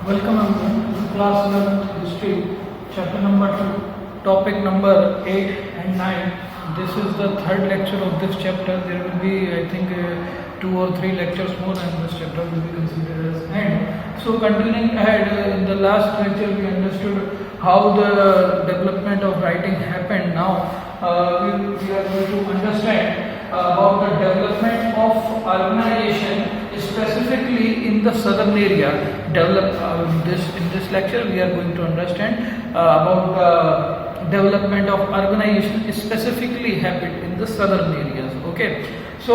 Welcome everyone to class 11th history, chapter number 2, topic number 8 and 9. This is the third lecture of this chapter. There will be, I think, 2 or 3 lectures more, and this chapter will be considered as end. So continuing ahead, in the last lecture we understood how the development of writing happened. Now we are going to understand about the development of urbanization, specifically in the southern area. In this lecture we are going to understand about the development of urbanization specifically happened in the southern areas. Okay, so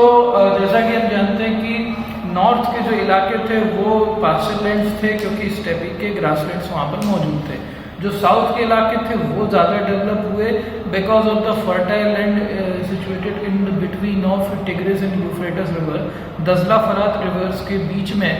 जैसा कि हम जानते हैं कि north के जो इलाके थे वो पार्शल लैंड्स थे, क्योंकि स्टेपी के ग्रासलैंड्स वहाँ पर मौजूद थे. जो साउथ के इलाके थे वो ज़्यादा डेवलप हुए because of the fertile land situated in between of Tigris and Euphrates river. दजला फरात रिवर्स के बीच में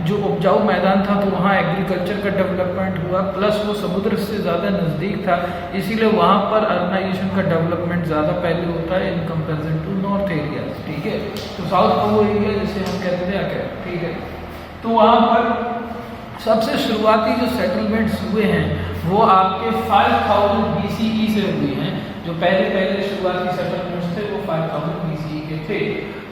जो उपजाऊ मैदान था, तो वहाँ एग्रीकल्चर का डेवलपमेंट हुआ, प्लस वो समुद्र से ज़्यादा नज़दीक था, इसीलिए वहाँ पर अर्बनाइजेशन का डेवलपमेंट ज़्यादा पहले होता है in comparison to north area. ठीक है, तो साउथ का वो एरिया जिसे हम कहते थे आके. ठीक है, तो वहाँ पर सबसे शुरुआती जो सेटलमेंट्स हुए हैं वो आपके 5000 BCE से हुए हैं. जो पहले शुरुआती सेटलमेंट्स थे वो 5000 BCE के थे.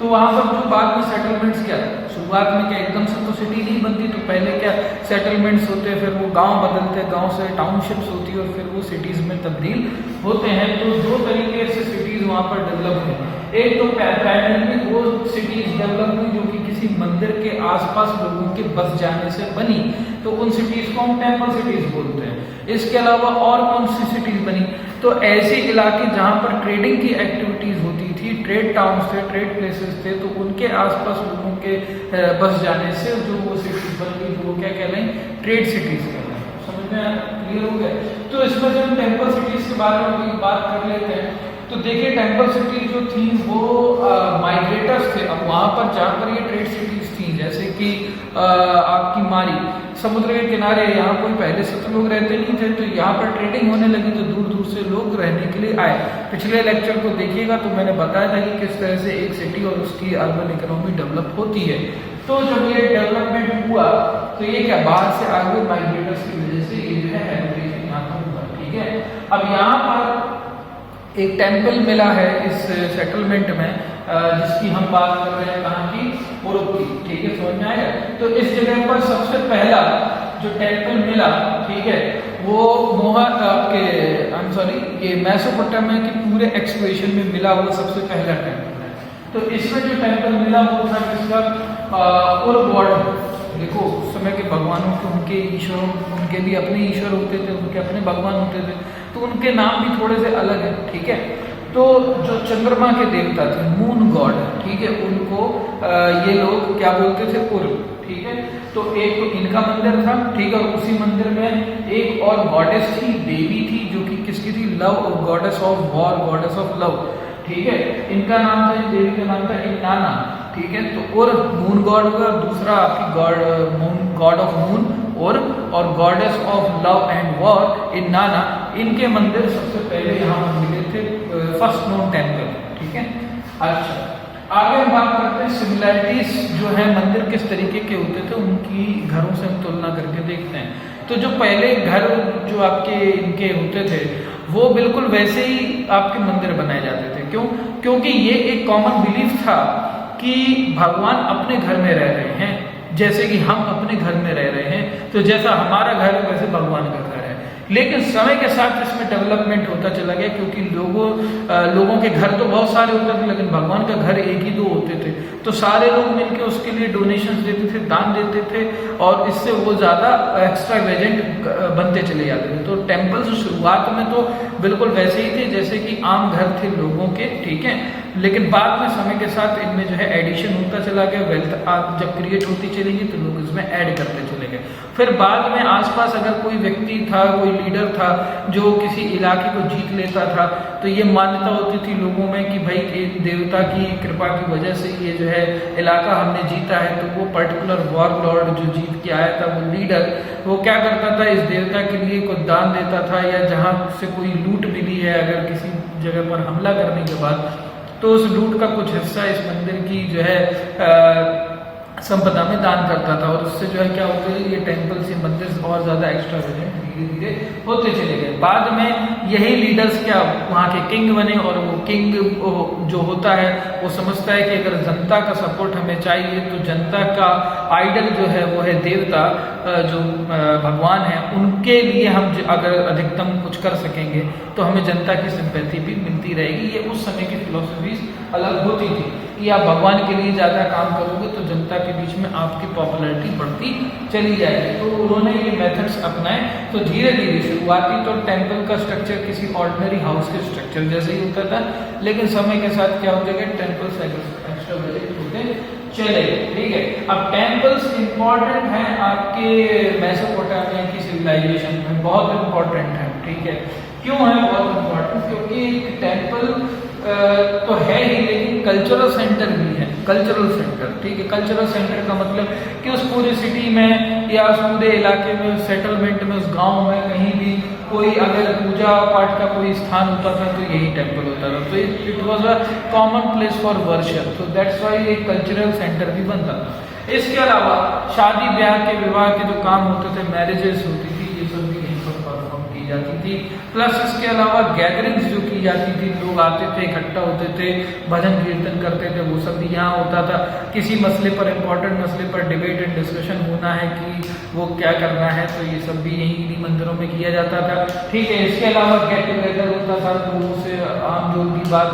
तो वहाँ पर जो बाद में सेटलमेंट्स क्या शुरुआत में क्या एकदम से तो सिटी नहीं बनती, तो पहले क्या सेटलमेंट्स होते, फिर वो गांव बदलते, गांव से टाउनशिप्स होती है और फिर वो सिटीज़ में तब्दील होते हैं. तो दो तरीके से सिटीज़ वहाँ पर डेवलप हुई. एक तो पैरेलली वो सिटीज़ डेवलप हुई जो कि किसी मंदिर के आसपास लोगों के बस जाने से बनी, तो उन सिटीज़ को हम टेम्पल सिटीज़ बोलते हैं. इसके अलावा और कौन सी सिटीज़ बनी, तो ऐसे इलाके जहाँ पर ट्रेडिंग की एक्टिविटीज़ होती थी, ट्रेड टाउन्स थे, ट्रेड प्लेसेस थे, तो उनके आसपास लोगों के बस जाने से जो वो सिटीज़ बन गई, तो वो क्या कहलाएं, ट्रेड सिटीज़ कहलाएं. समझ में क्लियर हो गया. तो इसमें जब टेम्पल सिटीज़ के बारे में बात कर लेते हैं, तो देखिए टेम्पल सिटी जो थी वो माइग्रेटर्स थे. अब वहाँ पर जहाँ पर ये ट्रेड सिटीज़ थी, जैसे कि आपकी मारी समुद्र के किनारे, यहाँ कोई पहले से तो लोग रहते नहीं थे, तो यहाँ पर ट्रेडिंग होने लगी, तो दूर दूर से लोग रहने के लिए आए. पिछले लेक्चर को देखिएगा तो मैंने बताया था कि किस तरह से एक सिटी और उसकी अर्बन इकोनॉमी डेवलप होती है. तो जब ये डेवलपमेंट हुआ तो ये क्या बाहर से आगे माइग्रेटर्स की वजह से ये जो है हैबिटेशन यहाँ पर हुआ. ठीक है, अब यहाँ पर एक टेम्पल मिला है इस सेटलमेंट में, जिसकी हम बात कर रहे हैं कहाँ की, पूर्व की. ठीक है, समझ में आएगा. तो इस जगह पर सबसे पहला जो टेम्पल मिला, ठीक है, वो ये मेसोपोटामिया की पूरे एक्सप्लोरेशन में मिला हुआ सबसे पहला टेम्पल है. तो इसमें जो टेम्पल मिला वो था किसका, उर गॉड. देखो उस समय के भगवानों के, उनके ईश्वरों, उनके भी अपने ईश्वर होते थे, उनके अपने भगवान होते थे, तो उनके नाम भी थोड़े से अलग हैं. ठीक है, तो जो चंद्रमा के देवता थे, मून गॉड, ठीक है, उनको ये लोग क्या बोलते थे, उर्व. ठीक है, तो एक तो इनका मंदिर था. ठीक है, और उसी मंदिर में एक और गॉडेस थी, देवी थी, जो कि किसकी थी, love, goddess of war, goddess of love. ठीक है, इनका नाम था, देवी का नाम था इनाना. ठीक है, तो और मून गॉड हुआ, दूसरा आपकी गॉड ऑफ मून और goddess of love and war इनाना. इनके मंदिर सबसे पहले यहाँ पर मिले थे, फर्स्ट नोन टेम्पल. ठीक है, अच्छा आगे हम बात करते हैं सिमिलैरिटीज जो है मंदिर किस तरीके के होते थे, उनकी घरों से हम तुलना करके देखते हैं. तो जो पहले घर जो आपके इनके होते थे वो बिल्कुल वैसे ही आपके मंदिर बनाए जाते थे. क्यों? क्योंकि ये एक कॉमन बिलीफ था कि भगवान अपने घर में रह रहे हैं, जैसे कि हम अपने घर में रह रहे हैं, तो जैसा हमारा घर है वैसे भगवान का घर है. लेकिन समय के साथ इसमें डेवलपमेंट होता चला गया, क्योंकि लोगों के घर तो बहुत सारे होते थे, लेकिन भगवान का घर एक ही दो होते थे. तो सारे लोग मिलकर उसके लिए डोनेशंस देते थे, दान देते थे, और इससे वो ज़्यादा एक्स्ट्रावेजेंट बनते चले जाते थे. तो टेम्पल्स शुरुआत में तो बिल्कुल वैसे ही थे जैसे कि आम घर थे लोगों के. ठीक है, लेकिन बाद में समय के साथ इनमें जो है एडिशन होता चला गया. वेल्थ जब क्रिएट होती चलेगी तो लोग इसमें ऐड करते चले गए. फिर बाद में आसपास अगर कोई व्यक्ति था, कोई लीडर था जो किसी इलाके को जीत लेता था, तो ये मान्यता होती थी लोगों में कि भाई एक देवता की कृपा की वजह से ये जो है इलाका हमने जीता है. तो वो पर्टिकुलर वॉर लॉर्ड जो जीत के आया था, वो लीडर, वो क्या करता था, इस देवता के लिए कुछ दान देता था, या जहाँ से कोई लूट मिली है अगर किसी जगह पर हमला करने के बाद, तो उस लूट का कुछ हिस्सा इस मंदिर की जो है संपदा में दान करता था, और उससे जो है क्या होते हैं, ये टेम्पल्स, ये मंदिर और ज़्यादा एक्स्ट्रावेगेंट धीरे धीरे होते चले गए। बाद में यही लीडर्स क्या वहाँ के किंग बने, और वो किंग जो होता है वो समझता है कि अगर जनता का सपोर्ट हमें चाहिए तो जनता का आइडल जो है वो है देवता, जो भगवान है, उनके लिए हम अगर अधिकतम कुछ कर सकेंगे तो हमें जनता की सिंपैथी भी मिलती रहेगी। ये उस समय की फिलोसफीज अलग होती थी कि आप भगवान के लिए ज़्यादा काम करोगे तो जनता के बीच में आपकी पॉपुलैरिटी बढ़ती चली जाएगी। तो उन्होंने ये मेथड्स अपनाए। तो धीरे धीरे शुरुआती तो टेम्पल का स्ट्रक्चर किसी ऑर्डिनरी हाउस के स्ट्रक्चर जैसे ही होता था, लेकिन समय के साथ क्या होता है, टेम्पल्स एक्स्ट्रावेगेंट होते चले। ठीक है, अब टेम्पल्स इंपॉर्टेंट हैं आपके मेसोपोटामिया की सिविलाइजेशन में, बहुत इंपॉर्टेंट है। ठीक है, क्यों है बहुत इंपॉर्टेंट? क्योंकि टेम्पल तो है ही, लेकिन कल्चरल सेंटर भी है। कल्चरल सेंटर, ठीक है, कल्चरल सेंटर का मतलब कि उस पूरी सिटी में या उस पूरे इलाके में, उस सेटलमेंट में, उस गांव में कहीं भी कोई अगर पूजा पाठ का कोई स्थान होता था तो यही टेम्पल होता था। तो it was a common place for worship, तो दैट्स वाई एक कल्चरल सेंटर भी बनता था। इसके अलावा शादी ब्याह के, विवाह के जो काम होते थे, मैरिजेस होती थी, ये सब भी यहीं पर परफॉर्म की जाती थी। प्लस इसके अलावा गैदरिंग्स जो की जाती थी, लोग आते थे, इकट्ठा होते थे, भजन कीर्तन करते थे, वो सब भी यहाँ होता था। किसी मसले पर, इम्पोर्टेंट मसले पर डिबेट एंड डिस्कशन होना है कि वो क्या करना है, तो ये सब भी यहीं इन्हीं मंदिरों में किया जाता था। ठीक है, इसके अलावा गेट टुगेदर होता था, लोगों से आम जो भी बात,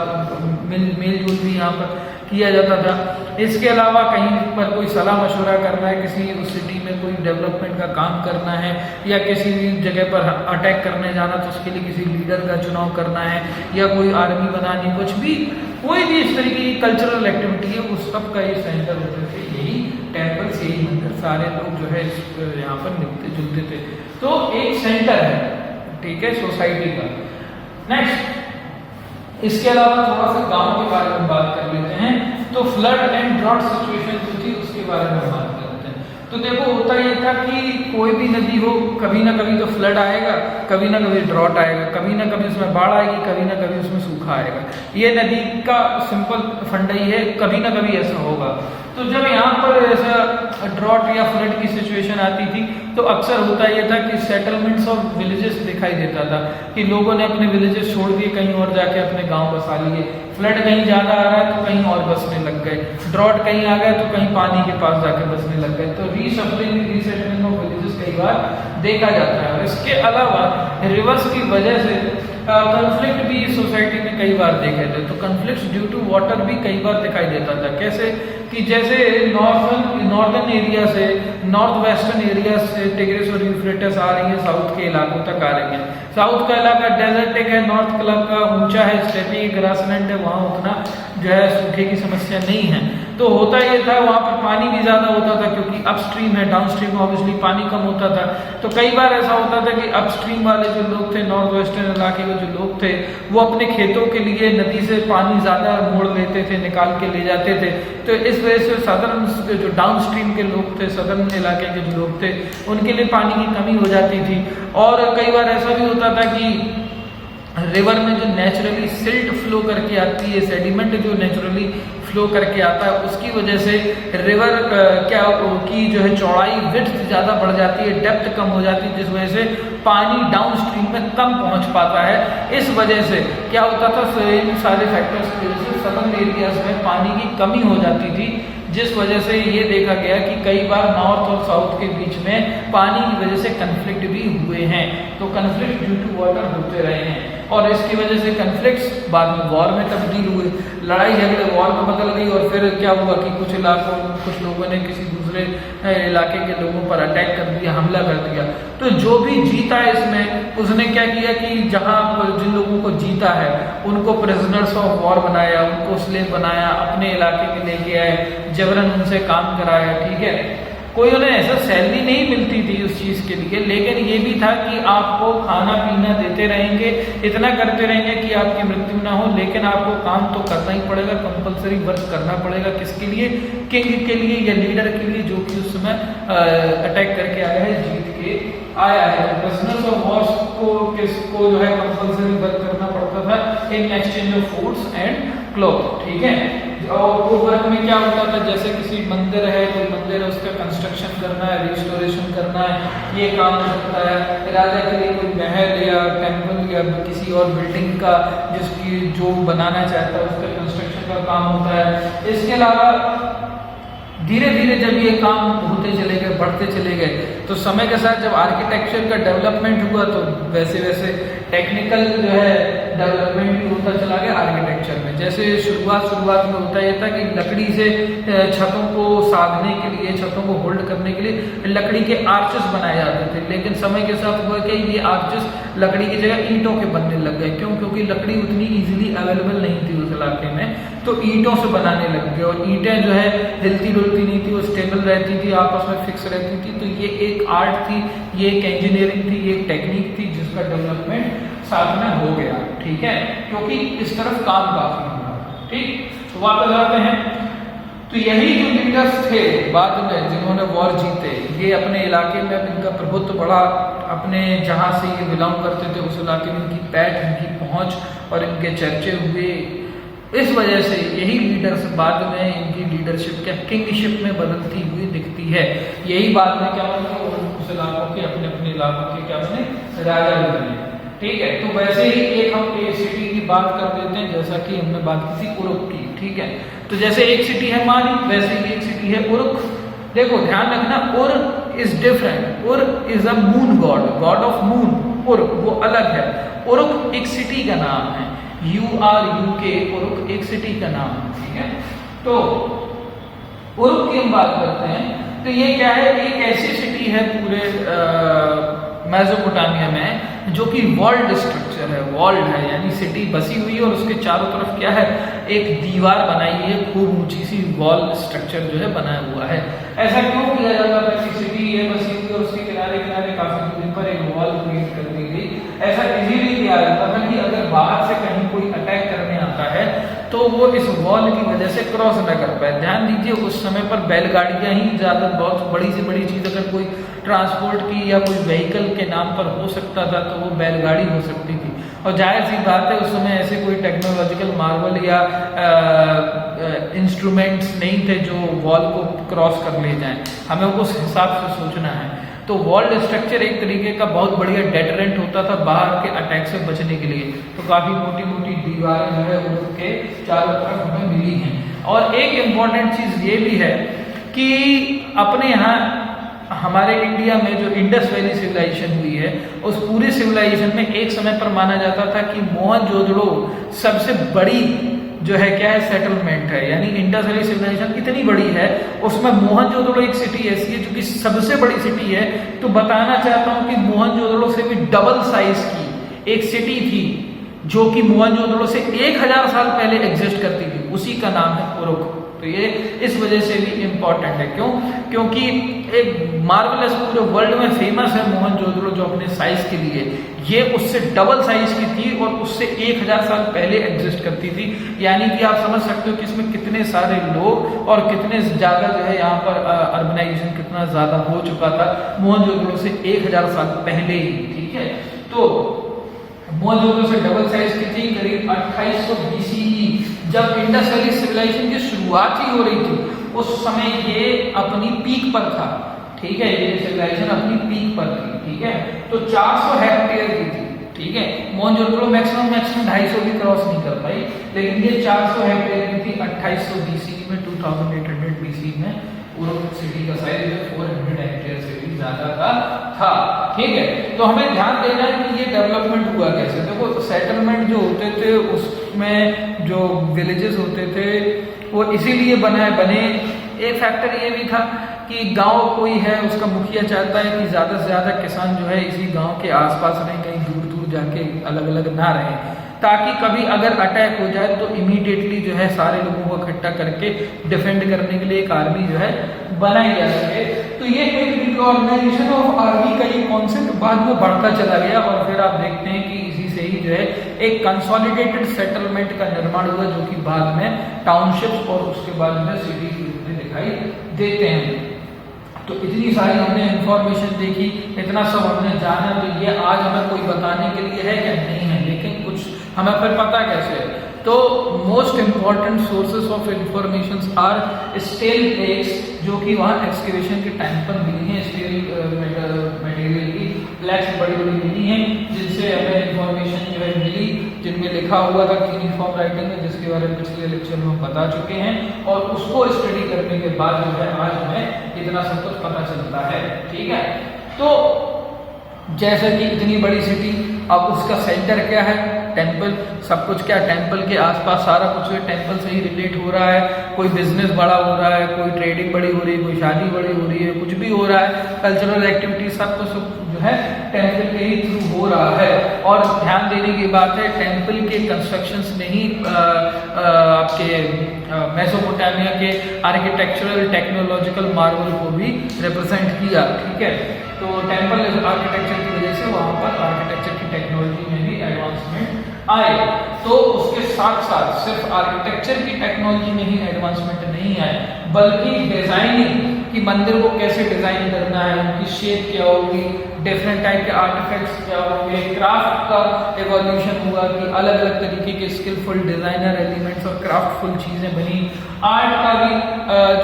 मेल जोल भी यहाँ पर किया जाता था। इसके अलावा कहीं पर कोई सलाह मशवरा करना है, किसी उस सिटी में कोई डेवलपमेंट का काम करना है, या किसी भी जगह पर अटैक करने जाना, तो उसके लिए किसी लीडर का चुनाव करना है, या कोई आर्मी बनानी, कुछ भी, कोई भी इस तरीके की कल्चरल एक्टिविटी है, उस सब का ये सेंटर होते थे, यही टेम्पल्स, यही मंदिर, सारे लोग जो है यहाँ पर मिलते जुलते थे। तो एक सेंटर है, ठीक है, सोसाइटी का। नेक्स्ट, इसके अलावा थोड़ा सा गांव के बारे में बात कर लेते हैं। तो फ्लड एंड ड्रॉट सिचुएशन जो थी उसके बारे में बात कर लेते हैं। तो देखो, होता ये था कि कोई भी नदी हो, कभी ना कभी तो फ्लड आएगा, कभी ना कभी ड्रॉट आएगा, कभी ना कभी उसमें बाढ़ आएगी, कभी ना कभी उसमें सूखा आएगा। ये नदी का सिंपल फंडा ही है, कभी ना कभी ऐसा होगा। तो जब यहाँ पर ऐसा ड्रॉट या फ्लड की सिचुएशन आती थी तो अक्सर होता यह था कि सेटलमेंट्स ऑफ विलेजेस दिखाई देता था कि लोगों ने अपने विलेजेस छोड़ दिए, कहीं और जाके अपने गांव बसा लिए। फ्लड कहीं ज़्यादा आ रहा है तो कहीं और बसने लग गए, ड्रॉट कहीं आ गया तो कहीं पानी के पास जाके बसने लग गए। तो रीशफलिंग, रीसेटलिंग ऑफ विलेजेस कई बार देखा जाता है। और इसके अलावा रिवर्स की वजह से कन्फ्लिक्ट भी सोसाइटी में कई बार देखे थे। तो कन्फ्लिक्ट ड्यू टू वाटर भी कई बार दिखाई देता था। कैसे कि जैसे नॉर्दर्न एरिया से, नॉर्थ वेस्टर्न एरिया से टिग्रिस और यूफ्रेटिस आ रही है, साउथ के इलाकों तक आ रही है। साउथ का इलाका डेजर्टिक है, नॉर्थ का इलाका ऊंचा है, स्टेपी ग्रासलैंड है, वहाँ उतना जो है सूखे की समस्या नहीं है। तो होता ये था, वहाँ पर पानी भी ज़्यादा होता था क्योंकि अपस्ट्रीम है, डाउनस्ट्रीम में ऑब्वियसली पानी कम होता था। तो कई बार ऐसा होता था कि अपस्ट्रीम वाले जो लोग थे, नॉर्थ वेस्टर्न इलाके के जो लोग थे, वो अपने खेतों के लिए नदी से पानी ज़्यादा मोड़ लेते थे, निकाल के ले जाते थे। तो इस वजह से सदर्न जो डाउनस्ट्रीम के लोग थे, सदर्न इलाके के जो लोग थे, उनके लिए पानी की कमी हो जाती थी। और कई बार ऐसा भी होता था कि रिवर में जो नेचुरली सिल्ट फ्लो करके आती है, सेडिमेंट जो नेचुरली फ्लो करके आता है, उसकी वजह से रिवर की जो है चौड़ाई, विड्थ ज़्यादा बढ़ जाती है, डेप्थ कम हो जाती है, जिस वजह से पानी डाउनस्ट्रीम में कम पहुंच पाता है। इस वजह से क्या होता था, इन सारे फैक्टर्स की वजह से सदर्न एरियाज में पानी की कमी हो जाती थी, जिस वजह से ये देखा गया कि कई बार नॉर्थ और साउथ के बीच में पानी की वजह से कन्फ्लिक्ट भी हुए हैं। तो कन्फ्लिक्ट ड्यू टू वाटर होते रहे हैं, और इसकी वजह से कन्फ्लिक्ट्स बाद में वॉर में तब्दील हुए, लड़ाई झगड़े वॉर में बदल गई। और फिर क्या हुआ कि कुछ इलाकों, कुछ लोगों ने किसी दूसरे इलाके के लोगों पर अटैक कर दिया, हमला कर दिया। तो जो भी जीता है इसमें, उसने क्या किया कि जहाँ जिन लोगों को जीता है उनको प्रिजनर्स ऑफ वॉर बनाया, उनको स्लेव बनाया, अपने इलाके में लेके आए, जबरन उनसे काम कराया। ठीक है, कोई उन्हें ऐसा सैलरी नहीं मिलती थी उस चीज़ के लिए, लेकिन ये भी था कि आपको खाना पीना देते रहेंगे, इतना करते रहेंगे कि आपकी मृत्यु ना हो, लेकिन आपको काम तो करना ही पड़ेगा, कंपलसरी वर्क करना पड़ेगा। किसके लिए? किंग के लिए या लीडर के लिए, जो कि उस समय अटैक करके आया है, जीत के आया है। बिजनेस ऑफ वॉर्स को किसको जो है कंपलसरी वर्क करना पड़ता था in exchange of foods and cloth, ठीक है। और वो वर्क में क्या होता था, जैसे किसी मंदिर है, कोई मंदिर है, उसका कंस्ट्रक्शन करना है, रिस्टोरेशन करना है, ये काम हो सकता है। राजा के लिए कोई महल या टेम्पल या किसी और बिल्डिंग का जिसकी जो बनाना चाहता है उसका कंस्ट्रक्शन का काम होता है। इसके अलावा धीरे धीरे जब ये काम होते चले गए, बढ़ते चले गए, तो समय के साथ जब आर्किटेक्चर का डेवलपमेंट हुआ तो वैसे वैसे टेक्निकल जो है डेवलपमेंट भी होता चला गया आर्किटेक्चर में। जैसे शुरुआत में होता ये था कि लकड़ी से छतों को साधने के लिए, छतों को होल्ड करने के लिए लकड़ी के आर्चेस बनाए जाते थे, लेकिन समय के साथ हुआ कि ये आर्चेस लकड़ी की जगह ईंटों के बनने लग गए। क्यों? क्योंकि लकड़ी उतनी ईजिली अवेलेबल नहीं थी उस इलाके में, तो ईंटों से बनाने लग गए। और ईंटें जो है हिलती डुलती नहीं थी, वो स्टेबल रहती थी, आपस में फिक्स रहती थी। तो ये एक आर्ट थी, ये एक इंजीनियरिंग थी, ये एक टेक्निक थी जिसका डेवलपमेंट साथ में हो गया, ठीक है, क्योंकि इस तरफ काम काफी हुआ, ठीक। तो वापस आते हैं, तो यही जो लीडर्स थे बाद में जिन्होंने वॉर जीते, ये अपने इलाके में इनका प्रभुत्व बढ़ा, अपने जहाँ से ये बिलोंग करते थे उस इलाके में इनकी पैठ, इनकी पहुँच और इनके चर्चे हुए। इस वजह से यही लीडर्स बाद में इनकी लीडरशिप क्या किंगशिप में बदलती हुई दिखती है। यही बाद में क्या बने, उस इलाकों के अपने अपने इलाकों के क्या बने, राजा बने, ठीक है। तो वैसे ही एक हम एक सिटी की बात कर देते हैं, जैसा कि हमने बात की थी उरुक की, ठीक है। तो जैसे एक सिटी है मानी, वैसे ही एक सिटी है उरुक। देखो ध्यान रखना, उर इज डिफरेंट, उर is a moon God, God of moon. Uruk वो अलग है, उरुक एक सिटी का नाम है, URUK, उरुक एक सिटी का नाम है, ठीक है। तो उरुक की हम बात करते हैं, तो ये क्या है, एक ऐसी सिटी है पूरे मेसोपोटामिया में जो कि वॉल्ड स्ट्रक्चर है, वॉल्ड है, यानी सिटी बसी हुई है और उसके चारों तरफ क्या है, एक दीवार बनाई है, खूब ऊंची सी वॉल स्ट्रक्चर जो है बनाया हुआ है। ऐसा क्यों किया जाता था कि सिटी है बसी हुई और उसके किनारे किनारे काफी दूरी पर एक वॉल क्रिएट कर दी गई। ऐसा इजीली किया जाता था कि अगर बाहर से कहीं कोई अटैक करने आता है तो वो इस वॉल की वजह से क्रॉस न कर पाए। ध्यान दीजिए उस समय पर बैलगाड़ियां ही ज्यादा, बहुत बड़ी से बड़ी चीज अगर कोई ट्रांसपोर्ट की या कोई व्हीकल के नाम पर हो सकता था तो वो बैलगाड़ी हो सकती थी। और जाहिर सी बात है उस समय ऐसे कोई टेक्नोलॉजिकल मार्वल या इंस्ट्रूमेंट्स नहीं थे जो वॉल को क्रॉस कर ले जाएं, हमें उस हिसाब से सोचना है। तो वॉल्ड स्ट्रक्चर एक तरीके का बहुत बढ़िया डेटरेंट होता था बाहर के अटैक से बचने के लिए। तो काफ़ी मोटी मोटी दीवारें जो है उनके चारों तरफ हमें मिली हैं। और एक इम्पॉर्टेंट चीज़ ये भी है कि अपने यहाँ हमारे इंडिया में जो इंडस वैली सिविलाइजेशन हुई है, उस पूरी सिविलाइजेशन में एक समय पर माना जाता था कि मोहनजोदड़ो सबसे बड़ी जो है क्या है, सेटलमेंट है। यानी इंडस वैली सिविलाइजेशन इतनी बड़ी है, उसमें मोहनजोदड़ो एक सिटी ऐसी है जो कि सबसे बड़ी सिटी है। तो बताना चाहता हूँ कि मोहनजोदड़ो से भी डबल साइज की एक सिटी थी जो कि मोहनजोदड़ो से 1000 साल पहले एग्जिस्ट करती थी, उसी का नाम है उरुक। तो ये इस वजह से भी इम्पोर्टेंट है। क्यों? क्योंकि एक मार्वलस पूरे वर्ल्ड में फेमस है मोहनजोदड़ो जो अपने साइज के लिए, ये उससे डबल साइज की थी और उससे 1000 साल पहले एग्जिस्ट करती थी। यानी कि आप समझ सकते हो कि इसमें कितने सारे लोग और कितने ज़्यादा जो है यहाँ पर अर्बनाइजेशन कितना ज़्यादा हो चुका था मोहनजोदड़ो से 1000 साल पहले ही, ठीक है। तो मोहनजोदड़ो से डबल साइज की थी, करीब 2800 BCE जब इंडस वैली सिविलाइजेशन की शुरुआत ही हो रही थी, उस समय ये अपनी पीक पर था, ठीक है। ये सिविलाइजेशन अपनी पीक पर थी, ठीक है। तो 400 हेक्टेयर की थी, ठीक है। मोहनजोदड़ो मैक्सिमम 250 भी क्रॉस नहीं कर पाई, लेकिन ये 400 हेक्टेयर की थी 2800 BCE में। 2800 BCE में उरुक सिटी का साइज 400 हेक्टेयर से भी ज्यादा का था, ठीक है। तो हमें ध्यान देना है कि ये डेवलपमेंट हुआ कैसे। देखो सेटलमेंट जो होते थे उसमें जो विलेजेस होते थे वो इसीलिए बने। एक फैक्टर ये भी था कि गांव कोई है, उसका मुखिया चाहता है कि ज़्यादा से ज़्यादा किसान जो है इसी गांव के आसपास रहें, कहीं दूर दूर जाके अलग अलग ना रहें, ताकि कभी अगर अटैक हो जाए तो इमीडिएटली जो है सारे लोगों को इकट्ठा करके डिफेंड करने के लिए एक आर्मी जो है बनाई जा सके। तो ये एक रिकॉग्नाइजेशन ऑफ आर्मी का ये कॉन्सेप्ट बाद में बढ़ता चला गया और फिर आप देखते हैं कि इसी से ही जो है एक कंसोलिडेटेड सेटलमेंट का निर्माण हुआ, जो कि बाद में टाउनशिप्स और उसके बाद में सिटी के रूप में दिखाई देते हैं। तो इतनी सारी हमने इंफॉर्मेशन देखी, इतना सब हमने जाना, तो ये आज हमें कोई बताने के लिए है क्या? नहीं है। लेकिन कुछ हमें फिर पता कैसे है तो most important sources of information are stele plates, जो कि वहाँ एक्सकेवेशन के टाइम पर मिली हैं, स्टेल मटेरियल की प्लेट्स बड़ी बड़ी मिली हैं, जिनसे हमें इंफॉर्मेशन जो है मिली, जिनमें लिखा हुआ था यूनिफॉर्म राइटिंग में, जिसके बारे में पिछले लेक्चर में हम बता चुके हैं, और उसको स्टडी करने के बाद जो है आज हमें इतना सब कुछ पता चलता है। ठीक है, तो जैसे कि इतनी बड़ी सिटी, अब उसका सेंटर क्या है? टेंपल। सब कुछ क्या टेंपल के आसपास सारा कुछ है टेंपल से ही रिलेट हो रहा है। कोई बिजनेस बड़ा हो रहा है, कोई ट्रेडिंग बड़ी हो रही है, कोई शादी बड़ी हो रही है, कुछ भी हो रहा है, कल्चरल एक्टिविटी सब कुछ जो है टेंपल के ही थ्रू हो रहा है। और ध्यान देने की बात है, टेंपल के कंस्ट्रक्शंस ने ही आपके मेसोपोटामिया के आर्किटेक्चरल टेक्नोलॉजिकल मार्वल को भी रिप्रेजेंट किया। ठीक है, तो टेंपल आर्किटेक्चर की वजह से वहाँ पर आर्किटेक्चर की टेक्नोलॉजी में भी एडवांसमेंट आए। तो उसके साथ साथ सिर्फ आर्किटेक्चर की टेक्नोलॉजी में ही एडवांसमेंट नहीं आए, बल्कि डिजाइनिंग कि मंदिर को कैसे डिजाइन करना है, उनकी शेप क्या होगी, डिफरेंट टाइप के आर्टिफैक्ट्स क्या होंगे, क्राफ्ट का एवोल्यूशन हुआ कि अलग अलग तरीके के स्किलफुल डिजाइनर एलिमेंट्स और क्राफ्टफुल चीजें बनी। आर्ट का भी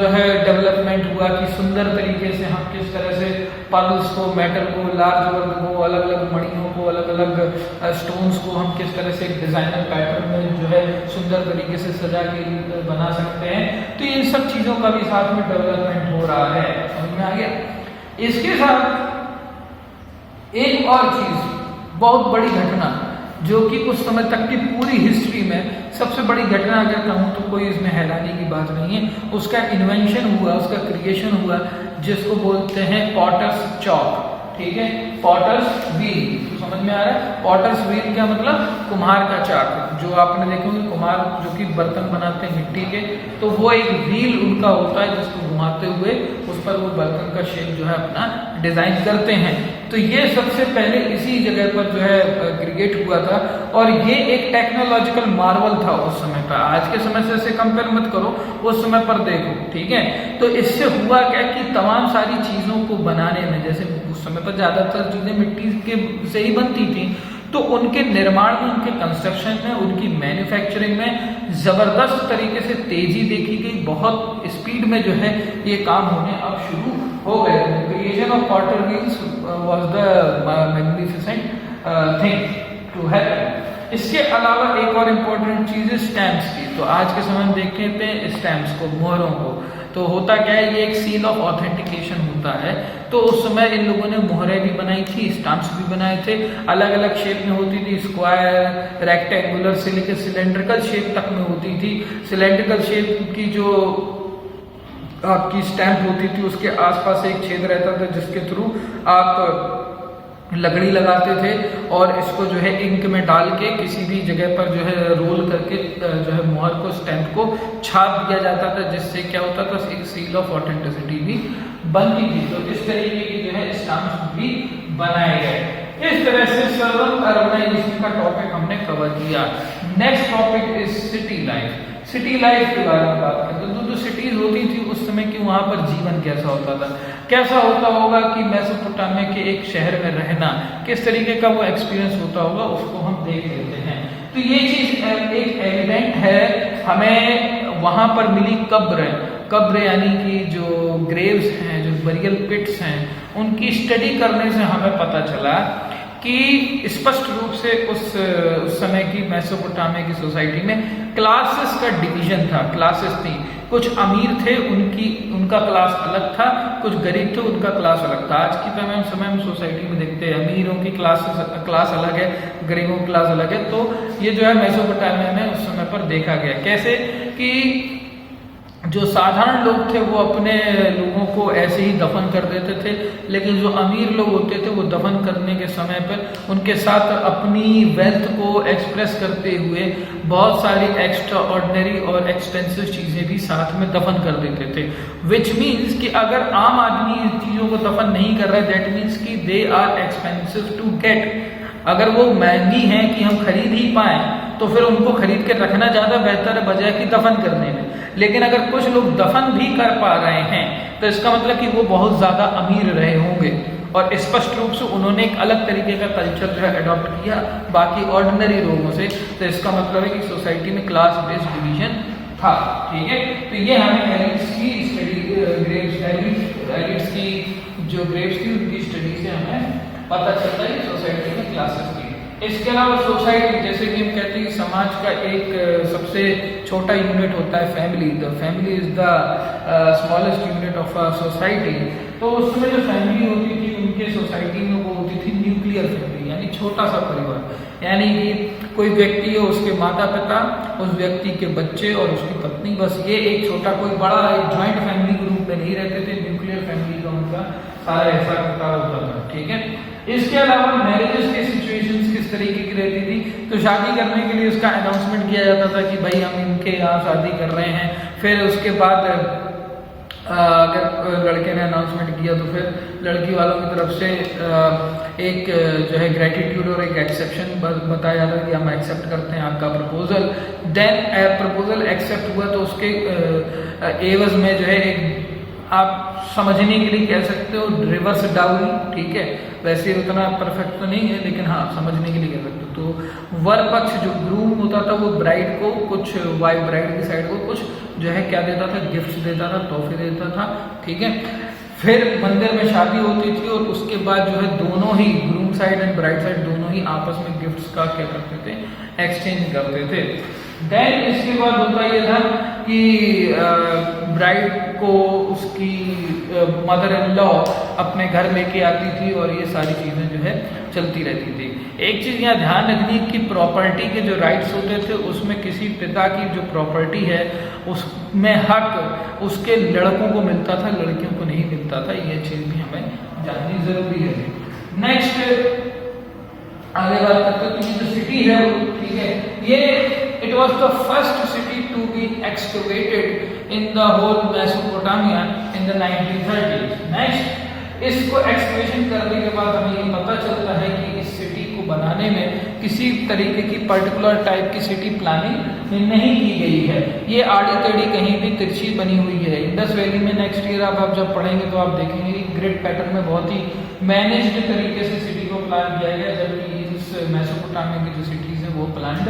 जो है डेवलपमेंट हुआ कि सुंदर तरीके से हम किस तरह से पल्स को, मेटल को, लार्ज वर्क को, अलग अलग मणियों को, अलग अलग स्टोन्स को हम किस तरह से एक डिजाइनर पैटर्न में जो है सुंदर तरीके से सजा के बना सकते हैं। तो इन सब चीजों का भी साथ में डेवलपमेंट हो रहा है। समझ में आ गया? इसके साथ एक और चीज, बहुत बड़ी घटना, जो कि उस समय तक की पूरी हिस्ट्री में सबसे बड़ी घटना अगर कहूँ तो कोई इसमें हैरानी की बात नहीं है, उसका इन्वेंशन हुआ, उसका क्रिएशन हुआ, जिसको बोलते हैं पॉटर्स चॉक। ठीक है, पॉटर्स व्हील, समझ में आ रहा है? पॉटर्स व्हील क्या मतलब? कुम्हार का चाक। जो आपने देखे कुम्हार जो कि बर्तन बनाते हैं मिट्टी के, तो वो एक व्हील उनका होता है जिसको घुमाते हुए उस पर वो बर्तन का शेप जो है अपना डिजाइन करते हैं। तो ये सबसे पहले इसी जगह पर जो है क्रिएट हुआ था, और ये एक टेक्नोलॉजिकल मार्वल था उस समय पर। आज के समय से इसे कंपेयर मत करो, उस समय पर देखो। ठीक है, तो इससे हुआ क्या कि तमाम सारी चीजों को बनाने में, जैसे उस समय पर ज्यादातर चीजें मिट्टी के से ही बनती थी, तो उनके निर्माण में, उनके कंस्ट्रक्शन में, उनकी मैन्युफैक्चरिंग में जबरदस्त तरीके से तेजी देखी गई। बहुत स्पीड में जो है ये काम होने अब शुरू हो गए। Creation of potter wheels was the magnificent thing to happen. इसके अलावा एक और इम्पोर्टेंट चीज है स्टैम्प्स की। तो आज के समय में देखते हैं स्टैम्प्स को, मोहरों को। तो होता क्या है, ये एक सील ऑफ ऑथेंटिकेशन होता है। तो उस समय इन लोगों ने मोहरें भी बनाई थी, स्टैम्प्स भी बनाए थे, अलग अलग शेप में होती थी, स्क्वायर, रेक्टेंगुलर से लेकर सिलेंड्रिकल शेप तक में होती थी। सिलेंड्रिकल शेप की जो आपकी स्टैंप होती थी, उसके आसपास एक छेद रहता था जिसके थ्रू आप लकड़ी लगाते थे, और इसको जो है इंक में डाल के किसी भी जगह पर जो है रोल करके जो है मोहर को, स्टैंप को छाप दिया जाता था, जिससे क्या होता था, एक सील ऑफ ऑथेंटिसिटी भी बनती थी। तो इस तरीके की जो है स्टैम्प्स भी बनाए गए। इस तरह से सर्वन अर्बनाइजेशन का टॉपिक हमने कवर किया। Next topic is city life. City life के बारे में बात करते हैं। तो सिटीज होती थी उस समय की, वहां पर जीवन कैसा होता था, कैसा होता होगा कि मेसोपोटामिया के एक शहर में रहना, किस तरीके का वो एक्सपीरियंस होता होगा, उसको हम देख लेते हैं। तो ये चीज एक एविडेंट है, हमें वहां पर मिली कब्र यानी कि जो ग्रेव्स हैं, जो बरियल पिट्स हैं, उनकी स्टडी करने से हमें पता चला कि स्पष्ट रूप से उस समय की मेसोपोटामिया की सोसाइटी में क्लासेस का डिवीजन था। क्लासेस थी, कुछ अमीर थे, उनका क्लास अलग था, कुछ गरीब थे, उनका क्लास अलग था। आज की समय में सोसाइटी में देखते हैं अमीरों की क्लास अलग है, गरीबों की क्लास अलग है। तो ये जो है मेसोपोटामिया में उस समय पर देखा गया। कैसे कि जो साधारण लोग थे वो अपने लोगों को ऐसे ही दफन कर देते थे, लेकिन जो अमीर लोग होते थे वो दफन करने के समय पर उनके साथ अपनी वेल्थ को एक्सप्रेस करते हुए बहुत सारी एक्स्ट्रा ऑर्डिनरी और एक्सपेंसिव चीज़ें भी साथ में दफन कर देते थे। विच मीन्स कि अगर आम आदमी इन चीज़ों को दफन नहीं कर रहे, दैट मीन्स कि they are expensive to get. अगर वो महंगी हैं कि हम खरीद ही पाएँ, तो फिर उनको खरीद के रखना ज़्यादा बेहतर है बजाय कि दफन करने में। लेकिन अगर कुछ लोग दफन भी कर पा रहे हैं तो इसका मतलब कि वो बहुत ज़्यादा अमीर रहे होंगे। और स्पष्ट रूप से उन्होंने एक अलग तरीके का कल्चर जो है अडॉप्ट किया बाकी ऑर्डिनरी लोगों से। तो इसका मतलब है कि सोसाइटी में क्लास बेस्ड डिवीजन था, ठीक है। तो ये हमें एलिट्स की स्टडी, एलिट्स की जो ग्रेव्स थी उनकी स्टडी से हमें पता चलता है सोसाइटी में क्लासेस थी। इसके अलावा सोसाइटी, जैसे कि हम कहते हैं समाज का एक सबसे छोटा यूनिट होता है family. The family is the smallest unit of a society. तो उसमें जो फैमिली होती थी उनके सोसाइटी में वो होती थी न्यूक्लियर फैमिली, यानी छोटा सा परिवार। यानी कि कोई व्यक्ति है, उसके माता पिता, उस व्यक्ति के बच्चे और उसकी पत्नी, बस ये एक छोटा, कोई बड़ा एक ज्वाइंट फैमिली ग्रुप में नहीं रहते थे। न्यूक्लियर फैमिली का उनका सारा हिसाब किताब होता था, ठीक है। इसके अलावा मैरिजेस के सिचुएशंस किस तरीके की रहती थी, तो शादी करने के लिए उसका अनाउंसमेंट किया जाता था कि भाई हम इनके यहाँ शादी कर रहे हैं। फिर उसके बाद अगर लड़के ने अनाउंसमेंट किया तो फिर लड़की वालों की तरफ से एक जो है ग्रेटिट्यूड और एक एक्सेप्शन बताया जाता है कि हम एक्सेप्ट करते हैं आपका प्रपोजल। देन प्रपोजल एक्सेप्ट हुआ तो उसके एवज में जो है एक, आप समझने के लिए कह सकते हो रिवर्स डाउरी, ठीक है। वैसे उतना परफेक्ट तो नहीं है लेकिन हाँ समझने के लिए कह सकते हो। तो वर पक्ष जो ग्रूम होता था वो ब्राइड को कुछ, वाइफ ब्राइड की साइड को कुछ जो है क्या देता था, गिफ्ट देता था, तोहफे देता था, ठीक है। फिर मंदिर में शादी होती थी और उसके बाद जो है दोनों ही groom side and bride side दोनों ही आपस में गिफ्ट्स का क्या करते थे, एक्सचेंज करते थे। देन इसके बाद होता ये था कि ब्राइड को उसकी मदर इन लॉ अपने घर लेके आती थी और ये सारी चीज़ें जो है चलती रहती थी। एक चीज़ यहाँ ध्यान रखनी कि प्रॉपर्टी के जो राइट्स होते थे उसमें किसी पिता की जो प्रॉपर्टी है उसमें हक उसके लड़कों को मिलता था, लड़कियों को नहीं मिलता था। ये चीज़ भी हमें जाननी ज़रूरी है। नेक्स्ट आगे बात करते हैं, तो ये जो सिटी है वो, ठीक है, ये it was the first city to be excavated in the whole Mesopotamia in the 1930s। Next, इसको एक्सकवेशन करने के बाद हमें ये पता चलता है कि इस सिटी को बनाने में किसी तरीके की पर्टिकुलर टाइप की सिटी प्लानिंग नहीं की गई है। ये आड़ी टेढ़ी कहीं भी तिरछी बनी हुई है। इंडस वैली में नेक्स्ट ईयर आप जब पढ़ेंगे तो आप देखेंगे कि ग्रिड पैटर्न में बहुत ही मैनेज्ड तरीके से सिटी को प्लान किया गया, जबकि इस मेसोपोटामिया की जो सिटीज है वो प्लान्ड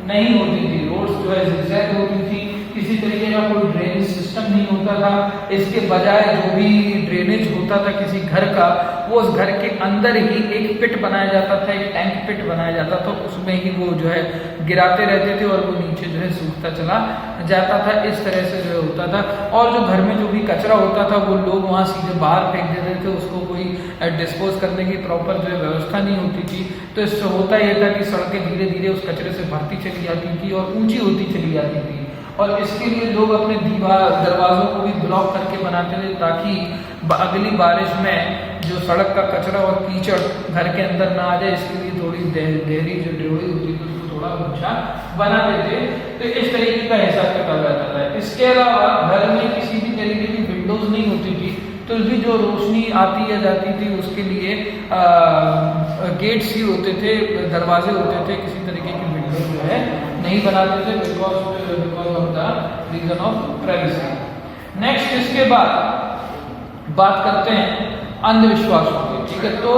नहीं होती थी। रोड्स जो है ज़िगज़ैग होती थी, किसी तरीके का कोई ड्रेनेज सिस्टम नहीं होता था। इसके बजाय जो भी ड्रेनेज होता था किसी घर का, वो उस घर के अंदर ही एक पिट बनाया जाता था, एक टैंक पिट बनाया जाता था, उसमें ही वो जो है गिराते रहते थे और वो नीचे जो है सूखता चला जाता था। इस तरह से जो होता था। और जो घर में जो भी कचरा होता था वो लोग वहाँ सीधे बाहर फेंक देते थे, उसको कोई डिस्पोज करने की प्रॉपर जो है व्यवस्था नहीं होती थी। तो इससे होता यह था कि सड़कें धीरे धीरे उस कचरे से भरती चली जाती थी और ऊंची होती चली जाती थी। और इसके लिए लोग अपने दरवाजों को भी ब्लॉक करके बनाते थे ताकि अगली बारिश में जो सड़क का कचरा और कीचड़ घर के अंदर ना आ जाए। इसके लिए थोड़ी गहरी जो ड्रेनेज होती थी उसको थोड़ा ऊंचा बना देते। तो इस तरीके का हिसाब किताब रहता था। इसके अलावा घर में किसी भी तरीके की विंडोज नहीं होती थी, तो भी जो रोशनी आती या जाती थी उसके लिए गेट्स ही होते थे, दरवाजे होते थे। किसी तरीके की विंडो जो है नहीं बनाते थे because of the reason of privacy. Next, इसके बाद बात करते हैं अंधविश्वासों की, ठीक है। तो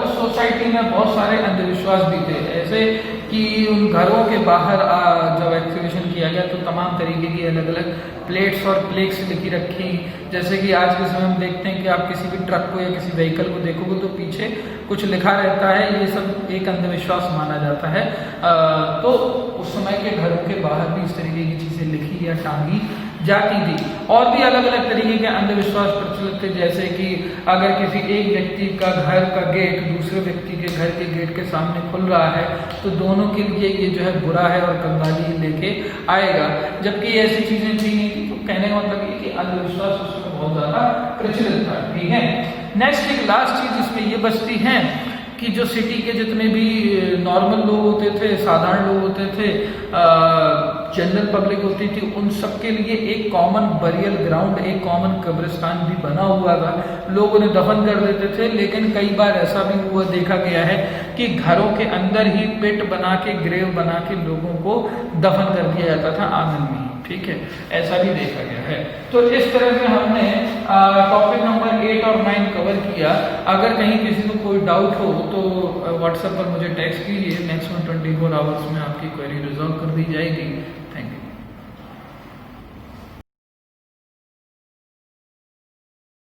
उस सोसाइटी में बहुत सारे अंधविश्वास भी थे, ऐसे कि उन घरों के बाहर जब एक्सकवेशन किया गया तो तमाम तरीके की अलग अलग प्लेट्स और प्लेक्स लिखी रखी। जैसे कि आज के समय में देखते हैं कि आप किसी भी ट्रक को या किसी व्हीकल को देखोगे तो पीछे कुछ लिखा रहता है। ये सब एक अंधविश्वास माना जाता है। तो उस समय के घरों के बाहर भी इस तरीके की चीज़ें लिखी या टांगी जाती थी। और भी अलग अलग तरीके के अंधविश्वास प्रचलित थे, जैसे कि अगर किसी एक व्यक्ति का घर का गेट दूसरे व्यक्ति के घर के गेट के सामने खुल रहा है तो दोनों के लिए ये जो है बुरा है और कंगाली लेके आएगा, जबकि ऐसी चीजें थी नहीं थी। तो कहने का मतलब ये कि अंधविश्वास उसमें बहुत ज्यादा प्रचलित था, ठीक है। नेक्स्ट, एक लास्ट चीज इसमें ये बचती है कि जो सिटी के जितने भी नॉर्मल लोग होते थे, साधारण लोग होते थे, जनरल पब्लिक होती थी, उन सब के लिए एक कॉमन बरियल ग्राउंड, एक कॉमन कब्रिस्तान भी बना हुआ था। लोग उन्हें दफन कर देते थे, लेकिन कई बार ऐसा भी हुआ देखा गया है कि घरों के अंदर ही पिट बना के, ग्रेव बना के लोगों को दफन कर दिया जाता था आंगन में। ठीक है, ऐसा भी देखा गया है। तो इस तरह से हमने टॉपिक नंबर 8 और 9 कवर किया। अगर कहीं किसी को कोई डाउट हो तो व्हाट्सएप पर मुझे टेक्स्ट कीजिए, मैक्सिमम 24 आवर्स में आपकी क्वेरी रिजॉल्व कर दी जाएगी।